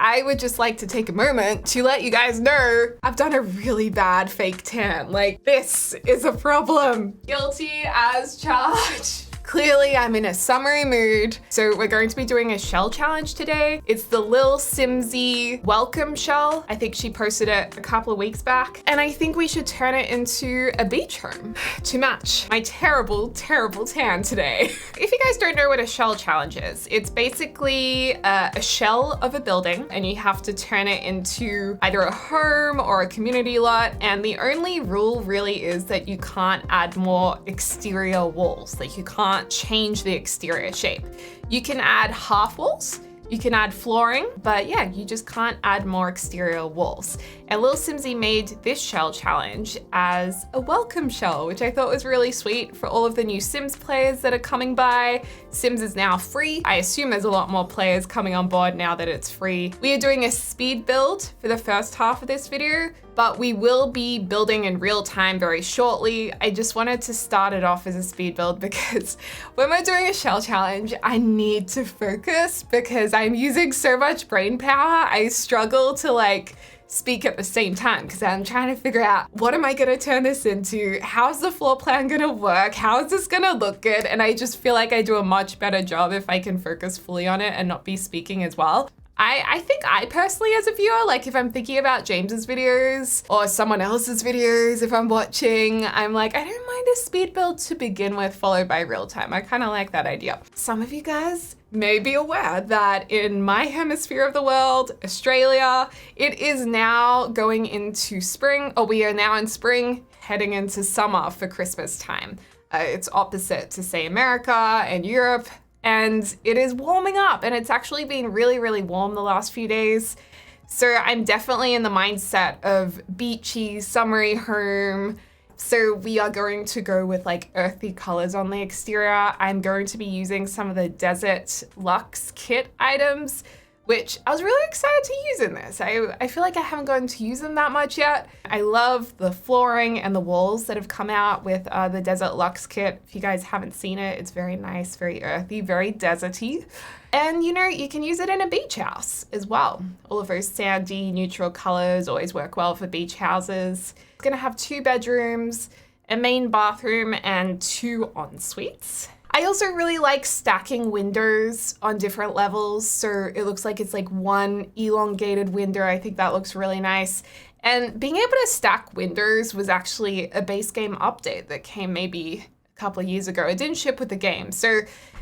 I would just like to take a moment to let you guys know I've done a really bad fake tan. Like, this is a problem. Guilty as charged. Clearly, I'm in a summery mood, so we're going to be doing a shell challenge today. It's the Lil Simsy welcome shell. I think she posted it a couple of weeks back, and I think we should turn it into a beach home to match my terrible, terrible tan today. If you guys don't know what a shell challenge is, it's basically a shell of a building, and you have to turn it into either a home or a community lot, and the only rule really is that you can't add more exterior walls. Like, you can't change the exterior shape. You can add half walls, you can add flooring, but yeah, you just can't add more exterior walls. And Lil Simsy made this shell challenge as a welcome shell, which I thought was really sweet for all of the new Sims players that are coming by. Sims is now free. I assume there's a lot more players coming on board now that it's free. We are doing a speed build for the first half of this video, but we will be building in real time very shortly. I just wanted to start it off as a speed build because when we're doing a shell challenge, I need to focus because I'm using so much brain power. I struggle to like speak at the same time because I'm trying to figure out what am I gonna turn this into? How's the floor plan gonna work? How is this gonna look good? And I just feel like I do a much better job if I can focus fully on it and not be speaking as well. I think I personally, as a viewer, like if I'm thinking about James's videos or someone else's videos, if I'm watching, I'm like, I don't mind a speed build to begin with, followed by real time. I kind of like that idea. Some of you guys may be aware that in my hemisphere of the world, Australia, it is now going into spring, or we are now in spring, heading into summer for Christmas time. It's opposite to say America and Europe. And it is warming up, and it's actually been really, really warm the last few days. So I'm definitely in the mindset of beachy, summery home. So we are going to go with like earthy colors on the exterior. I'm going to be using some of the Desert Luxe kit items, which I was really excited to use in this. I feel like I haven't gotten to use them that much yet. I love the flooring and the walls that have come out with the Desert Luxe kit. If you guys haven't seen it, it's very nice, very earthy, very deserty. And you know, you can use it in a beach house as well. All of those sandy, neutral colors always work well for beach houses. It's gonna have 2 bedrooms, a main bathroom, and 2 en-suites. I also really like stacking windows on different levels, so it looks like it's like one elongated window. I think that looks really nice. And being able to stack windows was actually a base game update that came maybe a couple of years ago. It didn't ship with the game, so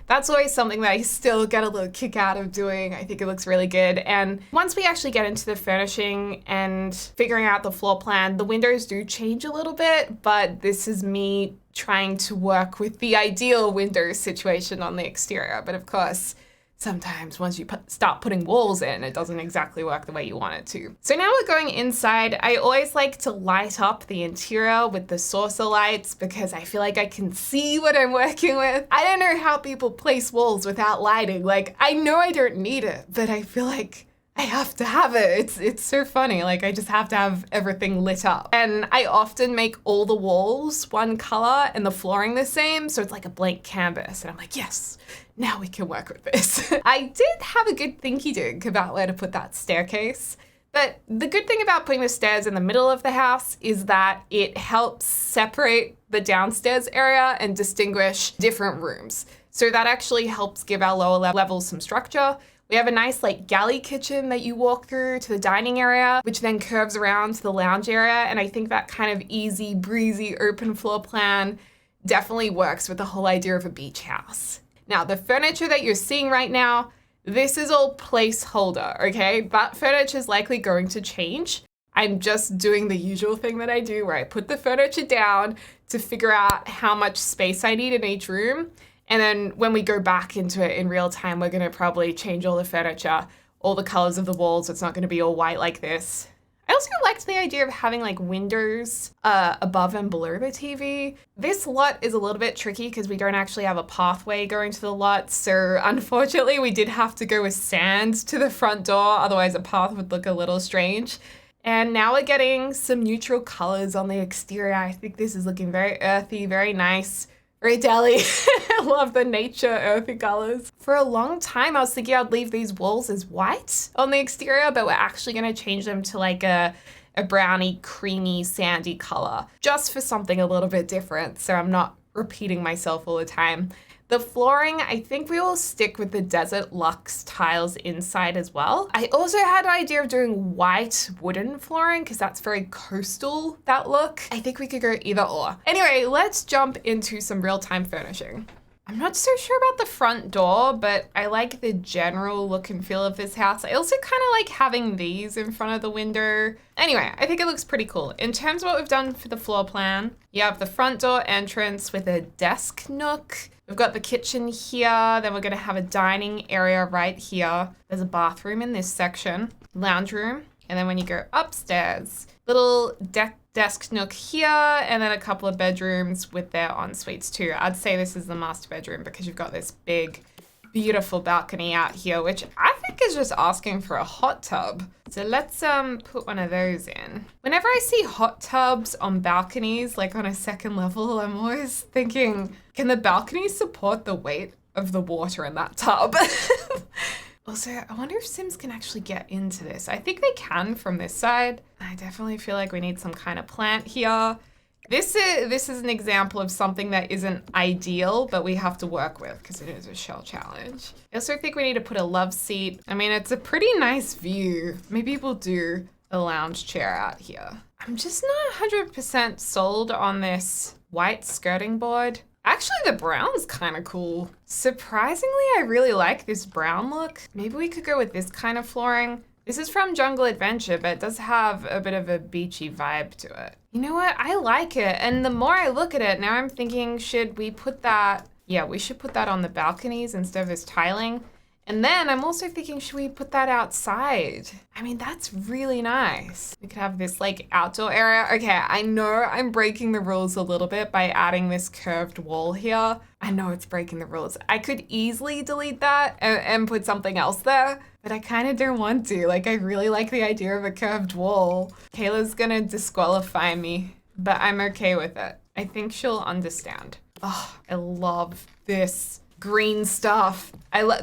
that's always something that I still get a little kick out of doing. I think it looks really good. And once we actually get into the furnishing and figuring out the floor plan, the windows do change a little bit, but this is me trying to work with the ideal window situation on the exterior. But of course, sometimes once you start putting walls in, it doesn't exactly work the way you want it to. So now we're going inside. I always like to light up the interior with the saucer lights because I feel like I can see what I'm working with. I don't know how people place walls without lighting. Like, I know I don't need it, but I feel like I have to have it. It's so funny. Like, I just have to have everything lit up. And I often make all the walls one color and the flooring the same, so it's like a blank canvas. And I'm like, yes, now we can work with this. I did have a good thinky dig about where to put that staircase. But the good thing about putting the stairs in the middle of the house is that it helps separate the downstairs area and distinguish different rooms. So that actually helps give our lower levels some structure. We have a nice like galley kitchen that you walk through to the dining area, which then curves around to the lounge area. And I think that kind of easy, breezy, open floor plan definitely works with the whole idea of a beach house. Now, the furniture that you're seeing right now, this is all placeholder, okay? That furniture is likely going to change. I'm just doing the usual thing that I do where I put the furniture down to figure out how much space I need in each room. And then when we go back into it in real time, we're gonna probably change all the furniture, all the colors of the walls. It's not gonna be all white like this. I also liked the idea of having like windows above and below the TV. This lot is a little bit tricky because we don't actually have a pathway going to the lot. So unfortunately, we did have to go with sand to the front door. Otherwise, a path would look a little strange. And now we're getting some neutral colors on the exterior. I think this is looking very earthy, very nice. Very deli. love the nature earthy colors. For a long time, I was thinking I'd leave these walls as white on the exterior, but we're actually gonna change them to like a browny, creamy, sandy color, just for something a little bit different, so I'm not repeating myself all the time. The flooring, I think we will stick with the Desert Luxe tiles inside as well. I also had an idea of doing white wooden flooring because that's very coastal, that look. I think we could go either or. Anyway, let's jump into some real-time furnishing. I'm not so sure about the front door, but I like the general look and feel of this house. I also kind of like having these in front of the window. Anyway, I think it looks pretty cool. In terms of what we've done for the floor plan, you have the front door entrance with a desk nook. We've got the kitchen here, then we're gonna have a dining area right here. There's a bathroom in this section, lounge room, and then when you go upstairs, little desk nook here, and then a couple of bedrooms with their en-suites too. I'd say this is the master bedroom because you've got this big, beautiful balcony out here, which I think is just asking for a hot tub. So let's put one of those in. Whenever I see hot tubs on balconies, like on a second level, I'm always thinking, can the balcony support the weight of the water in that tub? Also, I wonder if Sims can actually get into this. I think they can from this side. I definitely feel like we need some kind of plant here. This is an example of something that isn't ideal, but we have to work with because it is a shell challenge. I also think we need to put a love seat. I mean, it's a pretty nice view. Maybe we'll do a lounge chair out here. I'm just not 100% sold on this white skirting board. Actually, the brown's kind of cool. Surprisingly, I really like this brown look. Maybe we could go with this kind of flooring. This is from Jungle Adventure, but it does have a bit of a beachy vibe to it. You know what? I like it. And the more I look at it, now I'm thinking, should we put that? Yeah, we should put that on the balconies instead of this tiling. And then I'm also thinking, should we put that outside? I mean, that's really nice. We could have this like outdoor area. Okay, I know I'm breaking the rules a little bit by adding this curved wall here. I know it's breaking the rules. I could easily delete that and put something else there, but I kind of don't want to. Like, I really like the idea of a curved wall. Kayla's gonna disqualify me, but I'm okay with it. I think she'll understand. Oh, I love this green stuff.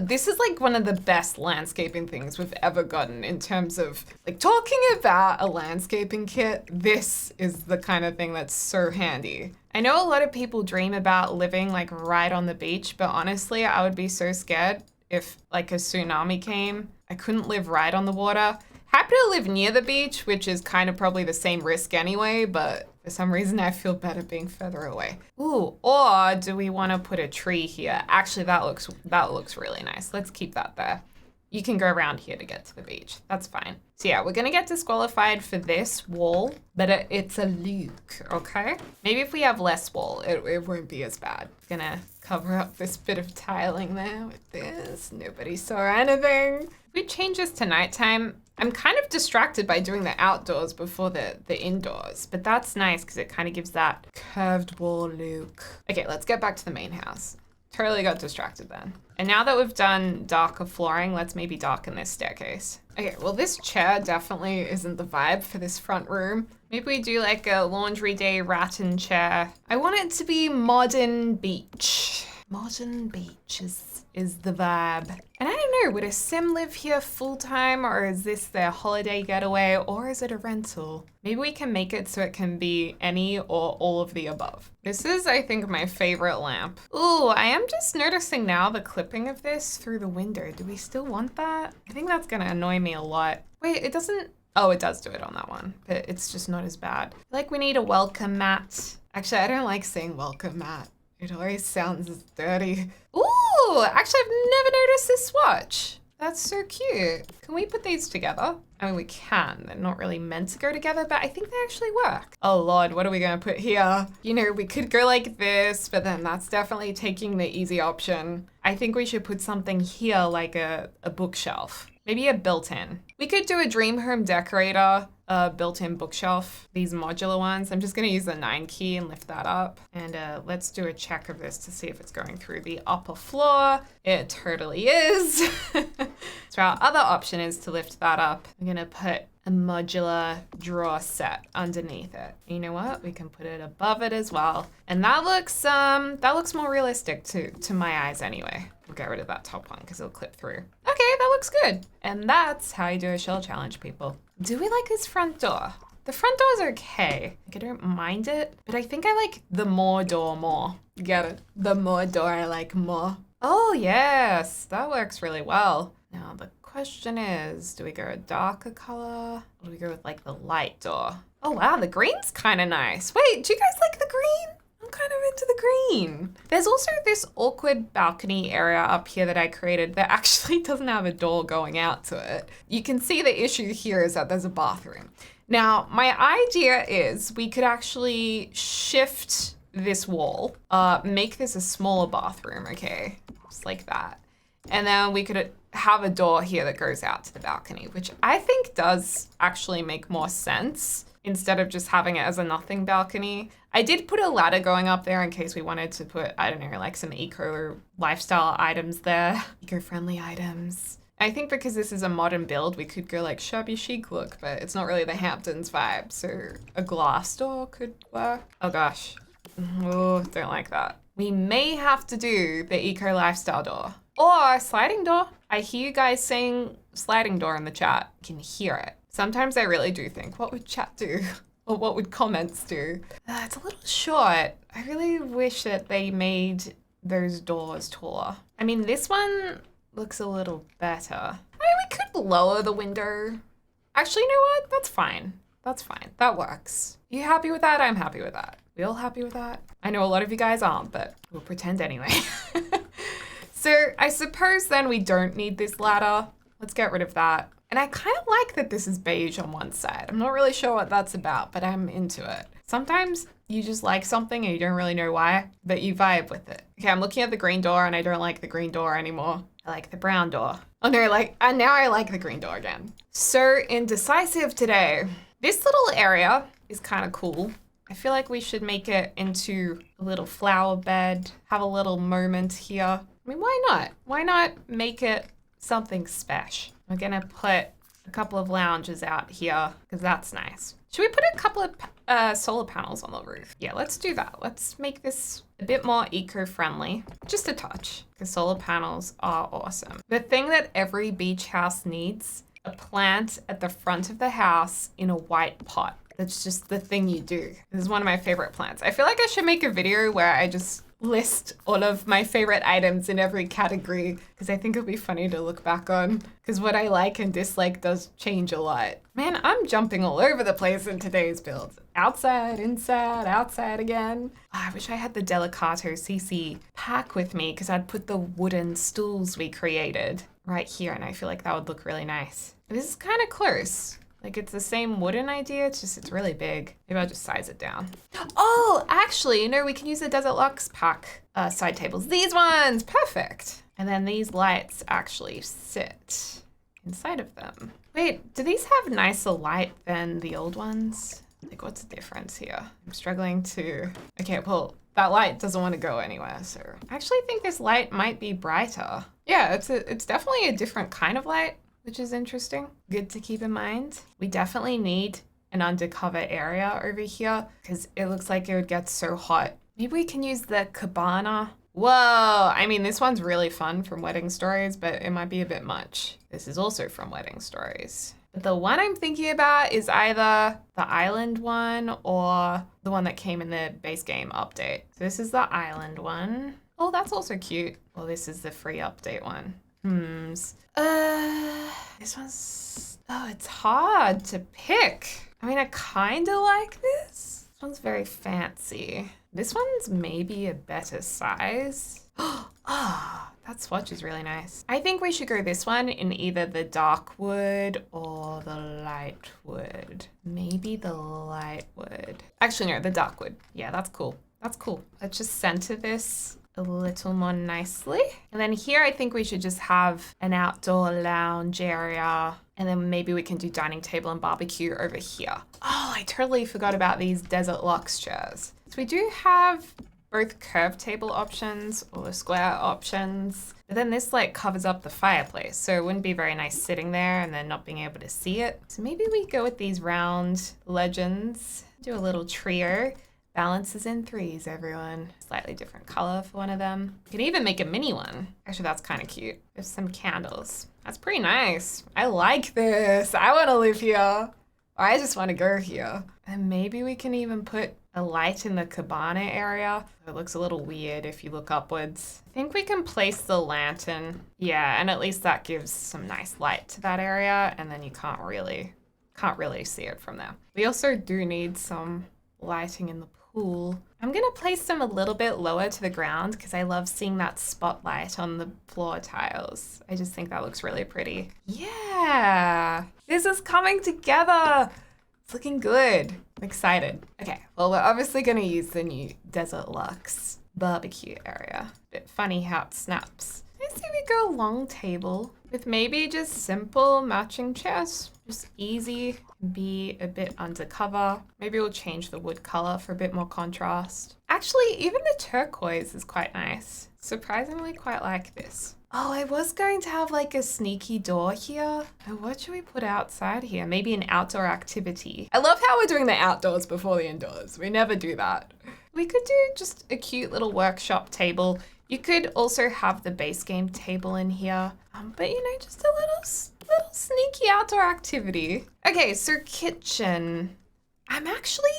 This is like one of the best landscaping things we've ever gotten in terms of like talking about a landscaping kit. This is the kind of thing that's so handy. I know a lot of people dream about living like right on the beach, but honestly, I would be so scared if like a tsunami came. I couldn't live right on the water. Happy to live near the beach, which is kind of probably the same risk anyway, but for some reason I feel better being further away. Ooh, or do we want to put a tree here? Actually, that looks really nice. Let's keep that there. You can go around here to get to the beach. That's fine. So yeah, we're gonna get disqualified for this wall, but it's a look, okay? Maybe if we have less wall, it won't be as bad. Gonna cover up this bit of tiling there with this. Nobody saw anything. If we change this to nighttime, I'm kind of distracted by doing the outdoors before the indoors, but that's nice because it kind of gives that curved wall look. Okay, let's get back to the main house. Totally got distracted then. And now that we've done darker flooring, let's maybe darken this staircase. Okay, well this chair definitely isn't the vibe for this front room. Maybe we do like a laundry day rattan chair. I want it to be modern beach. Modern beach is the vibe. And I don't know, would a sim live here full time, or is this their holiday getaway, or is it a rental? Maybe we can make it so it can be any or all of the above. This is, I think, my favorite lamp. Ooh, I am just noticing now the clipping of this through the window. Do we still want that? I think that's gonna annoy me a lot. Wait, it doesn't, oh, it does do it on that one, but it's just not as bad. Like we need a welcome mat. Actually, I don't like saying welcome mat. It always sounds dirty. Ooh, actually I've never noticed this swatch. That's so cute. Can we put these together? I mean, we can. They're not really meant to go together, but I think they actually work. Oh Lord, what are we gonna put here? You know, we could go like this, but then that's definitely taking the easy option. I think we should put something here like a bookshelf. Maybe a built-in. We could do a dream home decorator, a built-in bookshelf, these modular ones. I'm just gonna use the 9 key and lift that up. And let's do a check of this to see if it's going through the upper floor. It totally is. So our other option is to lift that up. I'm gonna put a modular drawer set underneath it. You know what? We can put it above it as well. And that looks more realistic to my eyes anyway. We'll get rid of that top one because it'll clip through. Okay, that looks good. And that's how you do a shell challenge, people. Do we like this front door? The front door's okay. Like, I don't mind it, but I think I like the more door more. You get it? The more door I like more. Oh yes, that works really well. Now the question is, do we go a darker color or do we go with like the light door? Oh wow, the green's kind of nice. Wait, do you guys like the green? I'm kind of into the green. There's also this awkward balcony area up here that I created that actually doesn't have a door going out to it. You can see the issue here is that there's a bathroom. Now, my idea is we could actually shift this wall, make this a smaller bathroom, okay? Just like that. And then we could have a door here that goes out to the balcony, which I think does actually make more sense instead of just having it as a nothing balcony. I did put a ladder going up there in case we wanted to put, I don't know, like some eco lifestyle items there, eco-friendly items. I think because this is a modern build, we could go like shabby chic look, but it's not really the Hamptons vibe. So a glass door could work. Oh gosh. Oh, don't like that. We may have to do the eco lifestyle door or a sliding door. I hear you guys saying sliding door in the chat. You can hear it. Sometimes I really do think, what would chat do? Or what would comments do? It's a little short. I really wish that they made those doors taller. I mean, this one looks a little better. I mean, we could lower the window. Actually, you know what? That's fine. That's fine. That works. You happy with that? I'm happy with that. We all happy with that? I know a lot of you guys aren't, but we'll pretend anyway. So I suppose then we don't need this ladder. Let's get rid of that. And I kind of like that this is beige on one side. I'm not really sure what that's about, but I'm into it. Sometimes you just like something and you don't really know why, but you vibe with it. Okay, I'm looking at the green door and I don't like the green door anymore. I like the brown door. Oh no, and now I like the green door again. So indecisive today. This little area is kind of cool. I feel like we should make it into a little flower bed, have a little moment here. I mean, why not? Why not make it something special? We're gonna put a couple of lounges out here because that's nice. Should we put a couple of solar panels on the roof? Yeah, let's do that. Let's make this a bit more eco-friendly, just a touch, because solar panels are awesome. The thing that every beach house needs, a plant at the front of the house in a white pot. That's just the thing you do. This is one of my favorite plants. I feel like I should make a video where I just list all of my favorite items in every category because I think it'll be funny to look back on because what I like and dislike does change a lot. Man, I'm jumping all over the place in today's build. Outside, inside, outside again. Oh, I wish I had the Delicato CC pack with me because I'd put the wooden stools we created right here and I feel like that would look really nice. This is kind of close. Like it's the same wooden idea, it's really big. Maybe I'll just size it down. Oh, actually, you know, we can use the Desert Luxe pack side tables. These ones, perfect. And then these lights actually sit inside of them. Wait, do these have nicer light than the old ones? Like what's the difference here? I'm struggling to, okay, well, that light doesn't want to go anywhere. So I actually think this light might be brighter. Yeah, it's definitely a different kind of light, which is interesting. Good to keep in mind. We definitely need an undercover area over here because it looks like it would get so hot. Maybe we can use the cabana. Whoa, I mean, this one's really fun from Wedding Stories, but it might be a bit much. This is also from Wedding Stories. But the one I'm thinking about is either the island one or the one that came in the base game update. So this is the island one. Oh, that's also cute. Well, this is the free update one. This one's, oh, it's hard to pick. I mean, I kind of like this. This one's very fancy. This one's maybe a better size. Ah, that swatch is really nice. I think we should go this one in either the dark wood or the light wood. Maybe the light wood. Actually, no, the dark wood. Yeah, that's cool. That's cool. Let's just center this a little more nicely. And then here, I think we should just have an outdoor lounge area. And then maybe we can do dining table and barbecue over here. Oh, I totally forgot about these Desert Luxe chairs. So we do have both curved table options or square options. But then this like covers up the fireplace, so it wouldn't be very nice sitting there and then not being able to see it. So maybe we go with these round legends, do a little trio. Balances in threes, everyone. Slightly different color for one of them. You can even make a mini one. Actually, that's kind of cute. There's some candles. That's pretty nice. I like this. I want to live here. Or I just want to go here. And maybe we can even put a light in the cabana area. It looks a little weird if you look upwards. I think we can place the lantern. Yeah, and at least that gives some nice light to that area, and then you can't really see it from there. We also do need some lighting in the pool. I'm gonna place them a little bit lower to the ground because I love seeing that spotlight on the floor tiles. I just think that looks really pretty. Yeah, this is coming together. It's looking good. I'm excited. Okay, well, we're obviously gonna use the new Desert Luxe barbecue area. Bit funny how it snaps. I say we go long table with maybe just simple matching chairs. Just easy, be a bit undercover. Maybe we'll change the wood color for a bit more contrast. Actually, even the turquoise is quite nice. Surprisingly quite like this. Oh, I was going to have like a sneaky door here. Oh, what should we put outside here? Maybe an outdoor activity. I love how we're doing the outdoors before the indoors. We never do that. We could do just a cute little workshop table. You could also have the base game table in here. But you know, just a little sneaky outdoor activity. Okay, so kitchen. I'm actually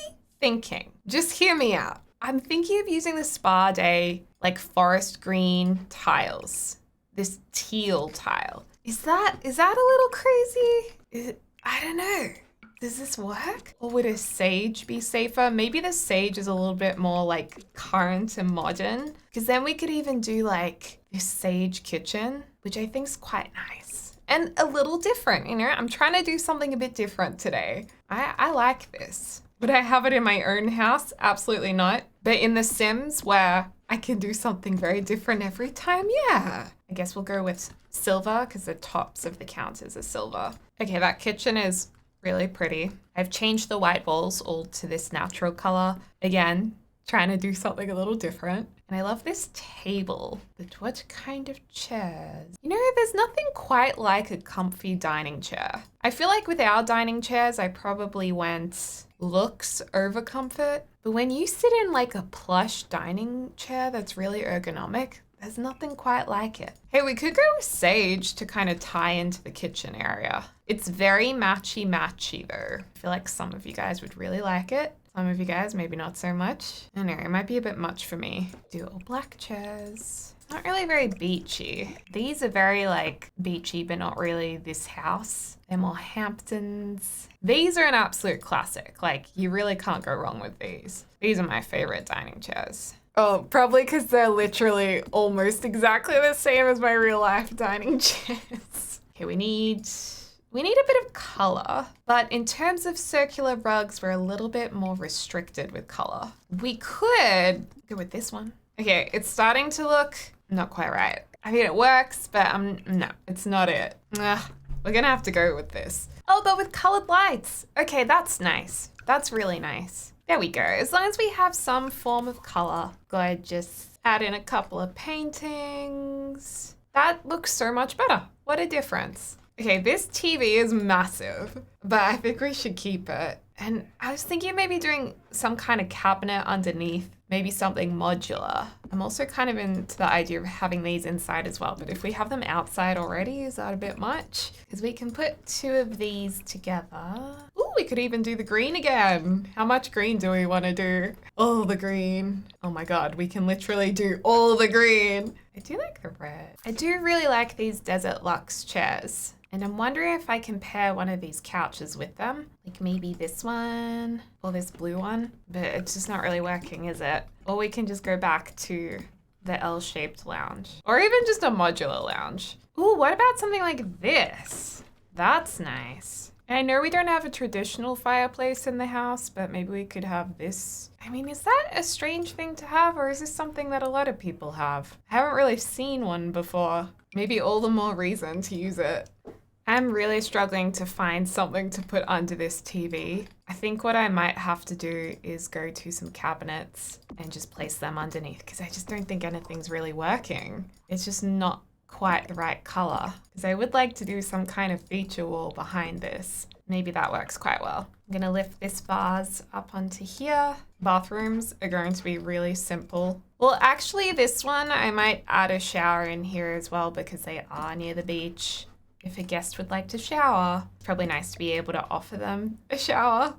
thinking, just hear me out. I'm thinking of using the Spa Day, like forest green tiles. This teal tile. Is that a little crazy? I don't know. Does this work? Or would a sage be safer? Maybe the sage is a little bit more like current and modern, because then we could even do like this sage kitchen, which I think is quite nice and a little different. You know, I'm trying to do something a bit different today. I like this. Would I have it in my own house? Absolutely not. But in The Sims, where I can do something very different every time, yeah. I guess we'll go with silver because the tops of the counters are silver. Okay, that kitchen is really pretty. I've changed the white walls all to this natural color. Again, trying to do something a little different. And I love this table. But what kind of chairs? You know, there's nothing quite like a comfy dining chair. I feel like with our dining chairs, I probably went looks over comfort. But when you sit in like a plush dining chair that's really ergonomic, there's nothing quite like it. Hey, we could go with sage to kind of tie into the kitchen area. It's very matchy though. I feel like some of you guys would really like it. Some of you guys, maybe not so much. I don't know, it might be a bit much for me. Do all black chairs. Not really very beachy. These are very like beachy, but not really this house. They're more Hamptons. These are an absolute classic. Like, you really can't go wrong with these. These are my favorite dining chairs. Oh, probably because they're literally almost exactly the same as my real life dining chairs. Okay, we need a bit of color, but in terms of circular rugs, we're a little bit more restricted with color. We could go with this one. Okay, it's starting to look not quite right. I mean, it works, but no, it's not it. We're gonna have to go with this. Oh, but with colored lights. Okay, that's nice. That's really nice. There we go. As long as we have some form of color. Gorgeous. Add in a couple of paintings. That looks so much better. What a difference. Okay, this TV is massive, but I think we should keep it. And I was thinking of maybe doing some kind of cabinet underneath, maybe something modular. I'm also kind of into the idea of having these inside as well, but if we have them outside already, is that a bit much? Because we can put two of these together. Ooh, we could even do the green again. How much green do we want to do? All the green. Oh my God, we can literally do all the green. I do like the red. I do really like these Desert Luxe chairs. And I'm wondering if I can pair one of these couches with them. Like maybe this one or this blue one, but it's just not really working, is it? Or we can just go back to the L-shaped lounge or even just a modular lounge. Ooh, what about something like this? That's nice. And I know we don't have a traditional fireplace in the house, but maybe we could have this. I mean, is that a strange thing to have, or is this something that a lot of people have? I haven't really seen one before. Maybe all the more reason to use it. I'm really struggling to find something to put under this TV. I think what I might have to do is go to some cabinets and just place them underneath because I just don't think anything's really working. It's just not quite the right color because I would like to do some kind of feature wall behind this. Maybe that works quite well. I'm gonna lift this vase up onto here. Bathrooms are going to be really simple. Well, actually this one, I might add a shower in here as well because they are near the beach. If a guest would like to shower, it's probably nice to be able to offer them a shower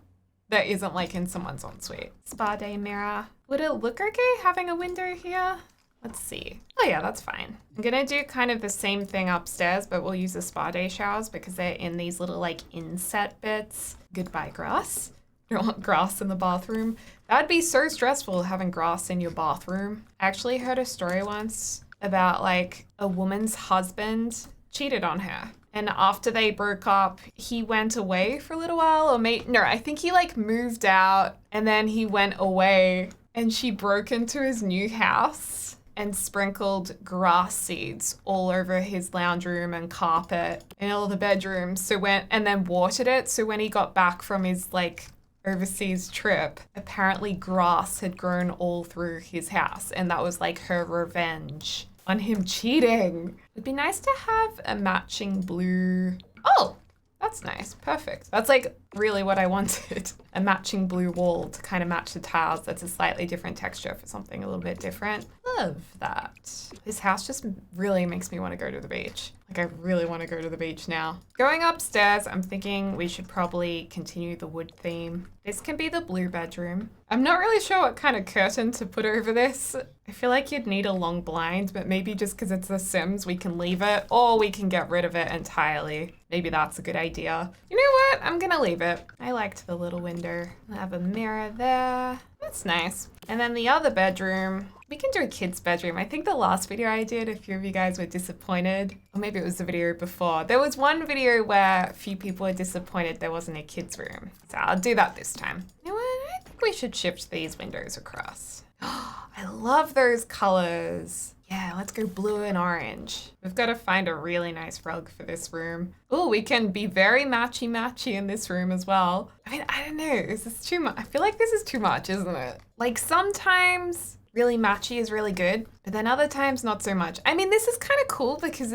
that isn't like in someone's ensuite. Spa day mirror. Would it look okay having a window here? Let's see. Oh yeah, that's fine. I'm gonna do kind of the same thing upstairs, but we'll use the spa day showers because they're in these little like inset bits. Goodbye grass. You don't want grass in the bathroom. That'd be so stressful having grass in your bathroom. I actually heard a story once about like a woman's husband cheated on her. And after they broke up, he went away for a little while I think he like moved out and then he went away and she broke into his new house and sprinkled grass seeds all over his lounge room and carpet and all the bedrooms. And then watered it. So when he got back from his like overseas trip, apparently grass had grown all through his house. And that was like her revenge on him cheating. It'd be nice to have a matching blue. Oh, that's nice. Perfect. That's like really what I wanted. A matching blue wall to kind of match the tiles. That's a slightly different texture for something a little bit different. Love that. This house just really makes me want to go to the beach. Like I really want to go to the beach now. Going upstairs, I'm thinking we should probably continue the wood theme. This can be the blue bedroom. I'm not really sure what kind of curtain to put over this. I feel like you'd need a long blind, but maybe just because it's The Sims, we can leave it or we can get rid of it entirely. Maybe that's a good idea. You know what? I'm gonna leave it. I liked the little window. I have a mirror there. That's nice. And then the other bedroom, we can do a kid's bedroom. I think the last video I did, a few of you guys were disappointed, or maybe it was the video before. There was one video where a few people were disappointed there wasn't a kid's room. So I'll do that this time. You know what? I think we should shift these windows across. I love those colors. Yeah, let's go blue and orange. We've got to find a really nice rug for this room. Oh, we can be very matchy-matchy in this room as well. I mean, I don't know, is this too much? I feel like this is too much, isn't it? Like sometimes really matchy is really good, but then other times not so much. I mean, this is kind of cool because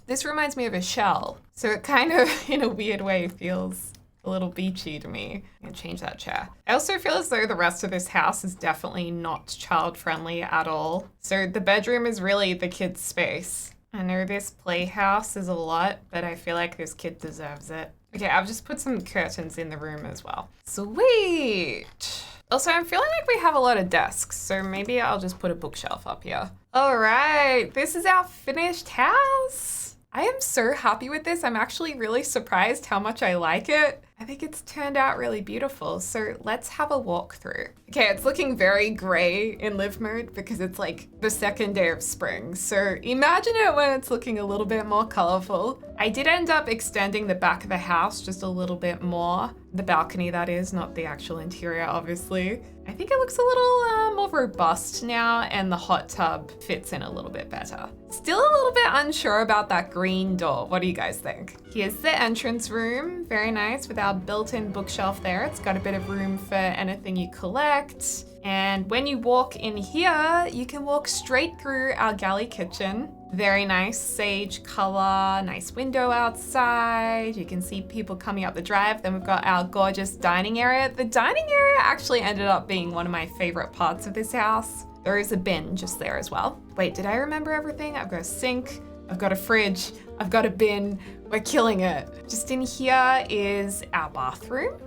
this reminds me of a shell. So it kind of, in a weird way, feels a little beachy to me. I'm gonna change that chair. I also feel as though the rest of this house is definitely not child friendly at all. So the bedroom is really the kid's space. I know this playhouse is a lot, but I feel like this kid deserves it. Okay, I've just put some curtains in the room as well. Sweet. Also, I'm feeling like we have a lot of desks, so maybe I'll just put a bookshelf up here. All right, this is our finished house. I am so happy with this. I'm actually really surprised how much I like it. I think it's turned out really beautiful. So let's have a walkthrough. Okay, it's looking very gray in live mode because it's like the second day of spring. So imagine it when it's looking a little bit more colorful. I did end up extending the back of the house just a little bit more. The balcony, that is, not the actual interior, obviously. I think it looks a little more robust now and the hot tub fits in a little bit better. Still a little bit unsure about that green door. What do you guys think? Here's the entrance room. Very nice with our built-in bookshelf there. It's got a bit of room for anything you collect. And when you walk in here, you can walk straight through our galley kitchen. Very nice sage color, nice window outside. You can see people coming up the drive. Then we've got our gorgeous dining area. The dining area actually ended up being one of my favorite parts of this house. There is a bin just there as well. Wait, did I remember everything? I've got a sink, I've got a fridge, I've got a bin. We're killing it. Just in here is our bathroom.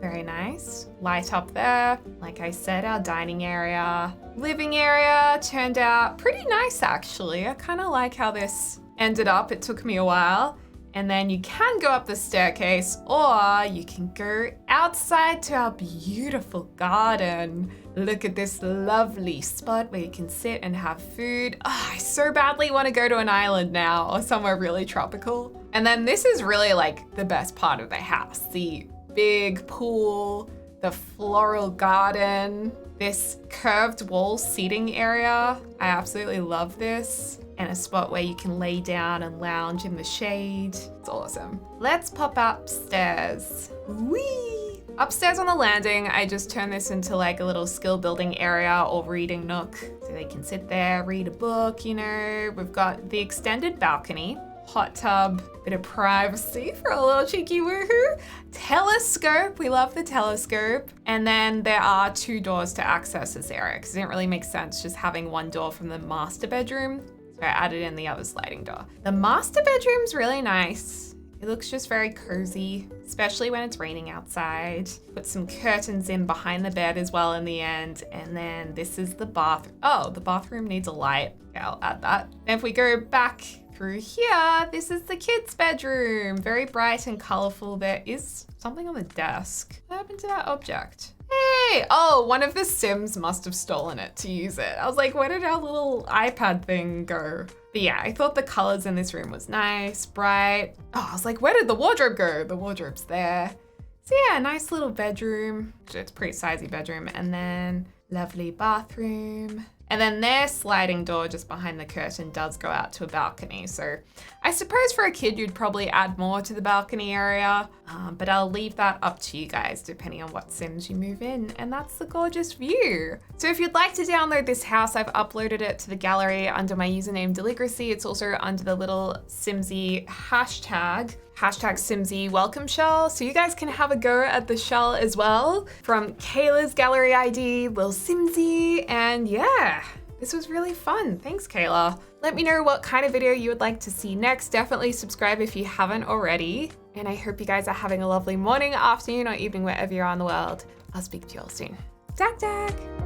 Very nice. Light up there. Like I said, our dining area. Living area turned out pretty nice, actually. I kind of like how this ended up. It took me a while. And then you can go up the staircase or you can go outside to our beautiful garden. Look at this lovely spot where you can sit and have food. Oh, I so badly want to go to an island now or somewhere really tropical. And then this is really like the best part of the house. The big pool, the floral garden, this curved wall seating area. I absolutely love this. and a spot where you can lay down and lounge in the shade. It's awesome. Let's pop upstairs. Whee! Upstairs on the landing, I just turned this into like a little skill building area or reading nook. So they can sit there, read a book, you know. We've got the extended balcony, hot tub, bit of privacy for a little cheeky woohoo. Telescope, we love the telescope. And then there are 2 doors to access this area because it didn't really make sense just having one door from the master bedroom. So I added in the other sliding door. The master bedroom's really nice. It looks just very cozy, especially when it's raining outside. Put some curtains in behind the bed as well in the end. And then this is the bathroom. Oh, the bathroom needs a light. Okay, I'll add that. And if we go back through here, this is the kids' bedroom. Very bright and colorful. There is something on the desk. What happened to that object? Hey, oh, one of the Sims must have stolen it to use it. I was like, where did our little iPad thing go? But yeah, I thought the colors in this room was nice, bright. Oh, I was like, where did the wardrobe go? The wardrobe's there. So yeah, nice little bedroom. It's a pretty sizey bedroom. And then lovely bathroom. And then their sliding door just behind the curtain does go out to a balcony. So I suppose for a kid, you'd probably add more to the balcony area, but I'll leave that up to you guys depending on what Sims you move in. And that's the gorgeous view. So if you'd like to download this house, I've uploaded it to the gallery under my username Deligracy. It's also under the little Simsy hashtag Simsy welcome shell. So you guys can have a go at the shell as well from Kayla's gallery ID, Lil Simsy, and yeah, this was really fun. Thanks, Kayla. Let me know what kind of video you would like to see next. Definitely subscribe if you haven't already. And I hope you guys are having a lovely morning, afternoon, or evening, wherever you are in the world. I'll speak to you all soon. Dag dag.